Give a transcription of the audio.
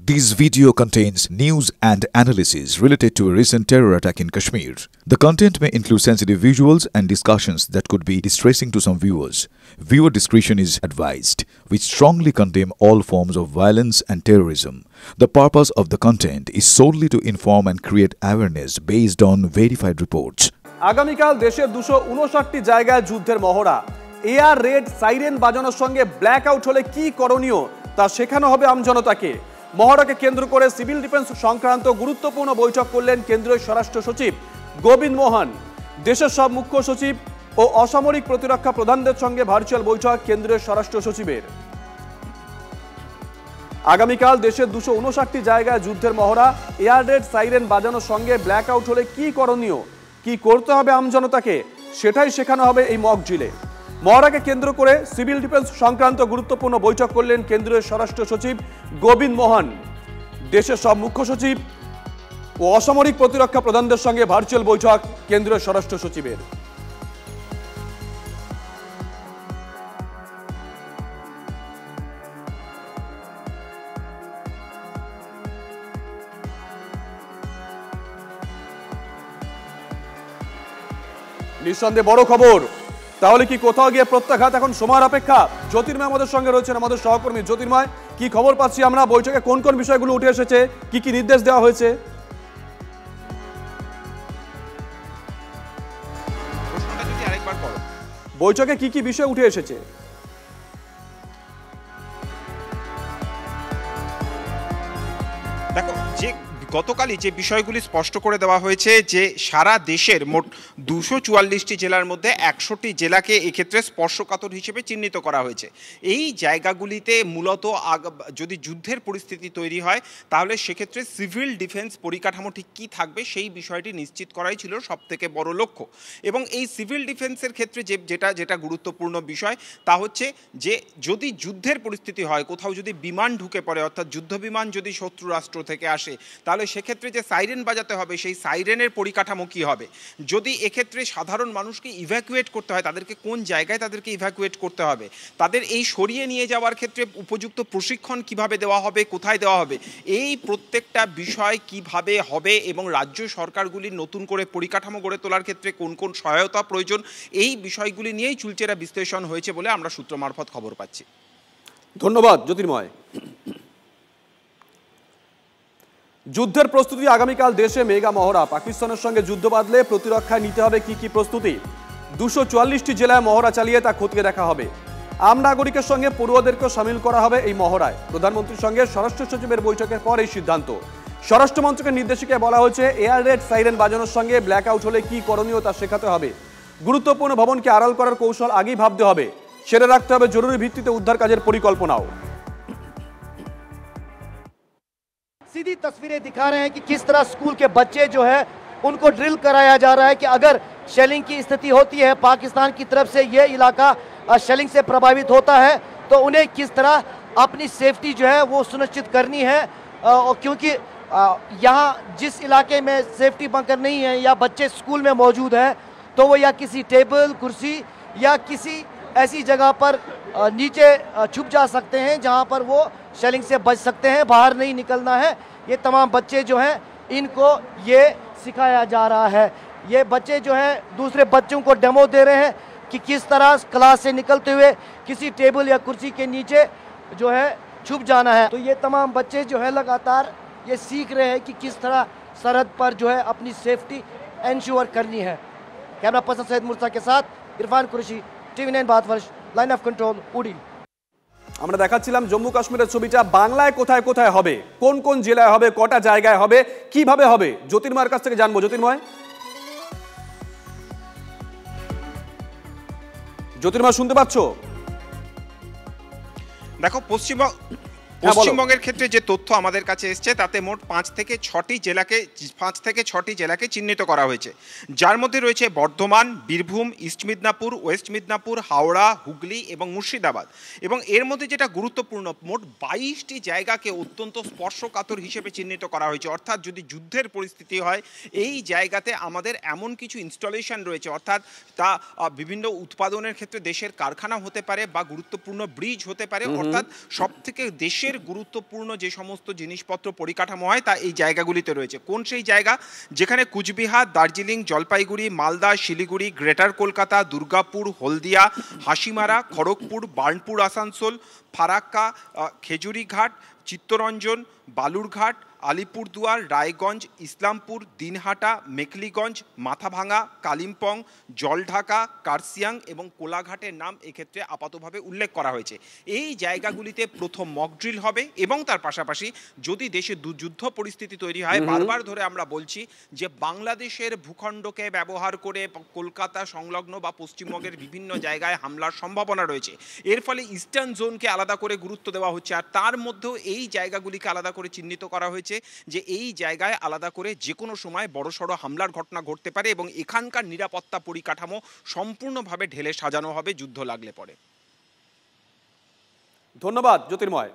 This video contains news and analysis related to a recent terror attack in Kashmir. The content may include sensitive visuals and discussions that could be distressing to some viewers. Viewer discretion is advised. We strongly condemn all forms of violence and terrorism. The purpose of the content is solely to inform and create awareness based on verified reports. আগামীকাল দেশের 259টি জায়গায় যুদ্ধের মহড়া। Air red siren বাজানোর সঙ্গে black out হলে কি করণীয় তা শেখানো হবে আমজনতাকে। মহড়াকে কেন্দ্র করে সিভিল ডিফেন্স সংক্রান্ত গুরুত্বপূর্ণ বৈঠক করলেন কেন্দ্রীয় স্বরাষ্ট্র সচিব গোবিন্দ মোহন। দেশের সব মুখ্য সচিব ও অসামরিক প্রতিরক্ষা প্রধানদের সঙ্গে ভার্চুয়াল বৈঠক কেন্দ্রীয় স্বরাষ্ট্র সচিবের। আগামীকাল দেশের 259টি জায়গায় যুদ্ধের মহড়া। এয়ার রেড সাইরেন বাজানোর সঙ্গে ব্ল্যাক আউট হলে কি করণীয়, কি করতে হবে আমজনতাকে, সেটাই শেখানো হবে এই মক ড্রিলে। মহড়াকে কেন্দ্র করে সিভিল ডিফেন্স সংক্রান্ত গুরুত্বপূর্ণ বৈঠক করলেন কেন্দ্রীয় স্বরাষ্ট্র সচিব গোবিন্দ মোহন। দেশের সব মুখ্য সচিব ও অসামরিক প্রতিরক্ষা প্রধানদের সঙ্গে ভার্চুয়াল বৈঠক কেন্দ্রীয় স্বরাষ্ট্র সচিবের। নিঃসন্দেহে বড় খবর। তাহলে কি কোথাও গিয়ে প্রত্যাঘাত এখন সময়ের অপেক্ষা? জ্যোতির্ময় আমাদের সঙ্গে রয়েছেন, আমাদের সহকর্মী। জ্যোতির্ময়, কি খবর পাচ্ছি আমরা? বৈঠকে কোন কোন বিষয়গুলো উঠে এসেছে, কি কি নির্দেশ দেওয়া হয়েছে? বৈঠকে কি কি বিষয় উঠে এসেছে? দেখো, যে গতকালই যে বিষয়গুলি স্পষ্ট করে দেওয়া হয়েছে যে সারা দেশের মোট 244টি জেলার মধ্যে 100টি জেলাকে এক্ষেত্রে স্পর্শকাতর হিসেবে চিহ্নিত করা হয়েছে। এই জায়গাগুলিতে মূলত যদি যুদ্ধের পরিস্থিতি তৈরি হয় তাহলে সেক্ষেত্রে সিভিল ডিফেন্স পরিকাঠামো ঠিক কী থাকবে সেই বিষয়টি নিশ্চিত করাই ছিল সবথেকে বড় লক্ষ্য। এবং এই সিভিল ডিফেন্সের ক্ষেত্রে যেটা গুরুত্বপূর্ণ বিষয় তা হচ্ছে যে যদি যুদ্ধের পরিস্থিতি হয়, কোথাও যদি বিমান ঢুকে পড়ে, অর্থাৎ যুদ্ধ বিমান যদি শত্রু রাষ্ট্র থেকে আসে, তাহলে সেক্ষেত্রে যে সাইরেন বাজাতে হবে সেই সাইরেনের পরিকাঠামো কী হবে। যদি এক্ষেত্রে সাধারণ মানুষকে ইভ্যাকুয়েট করতে হয়, তাদেরকে কোন জায়গায় তাদেরকে ইভ্যাকুয়েট করতে হবে, তাদের এই সরিয়ে নিয়ে যাওয়ার ক্ষেত্রে উপযুক্ত প্রশিক্ষণ কিভাবে দেওয়া হবে, কোথায় দেওয়া হবে, এই প্রত্যেকটা বিষয় কিভাবে হবে এবং রাজ্য সরকারগুলির নতুন করে পরিকাঠামো গড়ে তোলার ক্ষেত্রে কোন কোন সহায়তা প্রয়োজন, এই বিষয়গুলি নিয়েই চুলচেরা বিশ্লেষণ হয়েছে বলে আমরা সূত্র মারফত খবর পাচ্ছি। ধন্যবাদ জ্যোতির্ময়। যুদ্ধের প্রস্তুতি আগামীকাল দেশে মেগা মহড়া। পাকিস্তানের সঙ্গে যুদ্ধ বাঁধলে প্রতিরক্ষায় নিতে হবে কি কি প্রস্তুতি। 244টি জেলায় মহড়া চালিয়ে তা খতিয়ে দেখা হবে। আম নাগরিকের সঙ্গে পড়ুয়াদেরকেও সামিল করা হবে এই মহড়ায়। প্রধানমন্ত্রীর সঙ্গে স্বরাষ্ট্র সচিবের বৈঠকের পর এই সিদ্ধান্ত। স্বরাষ্ট্র মন্ত্রকের নির্দেশিকায় বলা হয়েছে এয়ার রেড সাইরেন বাজানোর সঙ্গে ব্ল্যাক আউট হলে কি করণীয় তা শেখাতে হবে। গুরুত্বপূর্ণ ভবনকে আড়াল করার কৌশল আগেই ভাবতে হবে। সেরে রাখতে হবে জরুরি ভিত্তিতে উদ্ধার কাজের পরিকল্পনাও। सीधी तस्वीरें दिखा रहे हैं कि किस तरह स्कूल के बच्चे जो है उनको ड्रिल कराया जा रहा है कि अगर शेलिंग की स्थिति होती है, पाकिस्तान की तरफ से ये इलाका शेलिंग से प्रभावित होता है, तो उन्हें किस तरह अपनी सेफ्टी जो है वो सुनिश्चित करनी है। क्योंकि यहाँ जिस इलाके में सेफ्टी बंकर नहीं है या बच्चे स्कूल में मौजूद हैं, तो वो या किसी टेबल कुर्सी या किसी ऐसी जगह पर नीचे छुप जा सकते हैं जहाँ पर वो शेलिंग से बच सकते हैं, बाहर नहीं निकलना है। ये तमाम बच्चे जो हैं इनको ये सिखाया जा रहा है। ये बच्चे जो हैं दूसरे बच्चों को डेमो दे रहे हैं कि किस तरह क्लास से निकलते हुए किसी टेबल या कुर्सी के नीचे जो है छुप जाना है। तो ये तमाम बच्चे जो है लगातार ये सीख रहे हैं कि किस तरह सरहद पर जो है अपनी सेफ्टी एंश्योर करनी है। कैमरा पर्सन सैयद मुर्तज़ा के साथ Irfan Qureshi, TV9 Bharatvarsh, line of control, उड़ी। আমরা দেখাচ্ছিলাম জম্মু কাশ্মীরের ছবিটা। বাংলায় কোথায় কোথায় হবে, কোন কোন জেলায় হবে, কটা জায়গায় হবে, কিভাবে হবে, জ্যোতির্ময়ের কাছ থেকে জানবো। জ্যোতির্ময়, শুনতে পাচ্ছ? দেখো, পশ্চিমবঙ্গের ক্ষেত্রে যে তথ্য আমাদের কাছে এসছে তাতে মোট 5 থেকে 6টি জেলাকে চিহ্নিত করা হয়েছে, যার মধ্যে রয়েছে বর্ধমান, বীরভূম, ইস্ট মিদনাপুর, ওয়েস্ট মিদনাপুর, হাওড়া, হুগলি এবং মুর্শিদাবাদ। এবং এর মধ্যে যেটা গুরুত্বপূর্ণ, মোট 22টি জায়গাকে অত্যন্ত স্পর্শকাতর হিসেবে চিহ্নিত করা হয়েছে। অর্থাৎ যদি যুদ্ধের পরিস্থিতি হয় এই জায়গাতে আমাদের এমন কিছু ইনস্টলেশন রয়েছে, অর্থাৎ তা বিভিন্ন উৎপাদনের ক্ষেত্রে দেশের কারখানা হতে পারে বা গুরুত্বপূর্ণ ব্রিজ হতে পারে, অর্থাৎ সব থেকে দেশে দেশের গুরুত্বপূর্ণ যে সমস্ত জিনিসপত্র পরিকাঠামো হয় তা এই জায়গাগুলিতে রয়েছে। কোন সেই জায়গা? যেখানে কুচবিহার, দার্জিলিং, জলপাইগুড়ি, মালদা, শিলিগুড়ি, গ্রেটার কলকাতা, দুর্গাপুর, হলদিয়া, হাসিমারা, খড়গপুর, বার্নপুর, আসানসোল, ফারাক্কা, খেজুরিঘাট, চিত্তরঞ্জন, বালুরঘাট, আলিপুরদুয়ার, রায়গঞ্জ, ইসলামপুর, দিনহাটা, মেখলিগঞ্জ, মাথাভাঙা, কালিম্পং, জলঢাকা, কার্সিয়াং এবং কোলাঘাটের নাম এক্ষেত্রে আপাতভাবে উল্লেখ করা হয়েছে। এই জায়গাগুলিতে প্রথম মক ড্রিল হবে এবং তার পাশাপাশি যদি দেশে যুদ্ধ পরিস্থিতি তৈরি হয়, বারবার ধরে আমরা বলছি যে বাংলাদেশের ভূখণ্ডকে ব্যবহার করে কলকাতা সংলগ্ন বা পশ্চিমবঙ্গের বিভিন্ন জায়গায় হামলার সম্ভাবনা রয়েছে। এর ফলে ইস্টার্ন জোনকে আলাদা করে গুরুত্ব দেওয়া হচ্ছে, আর তার মধ্যেও এই জায়গাগুলিকে আলাদা করে চিহ্নিত করা হয়েছে যে এই জায়গায় আলাদা করে যে কোনো সময় বড়সড় হামলার ঘটনা ঘটতে পারে এবং এখানকার নিরাপত্তা পরিকাঠামো সম্পূর্ণভাবে ঢেলে সাজানো হবে যুদ্ধ লাগলে পরে। ধন্যবাদ জ্যোতির্ময়।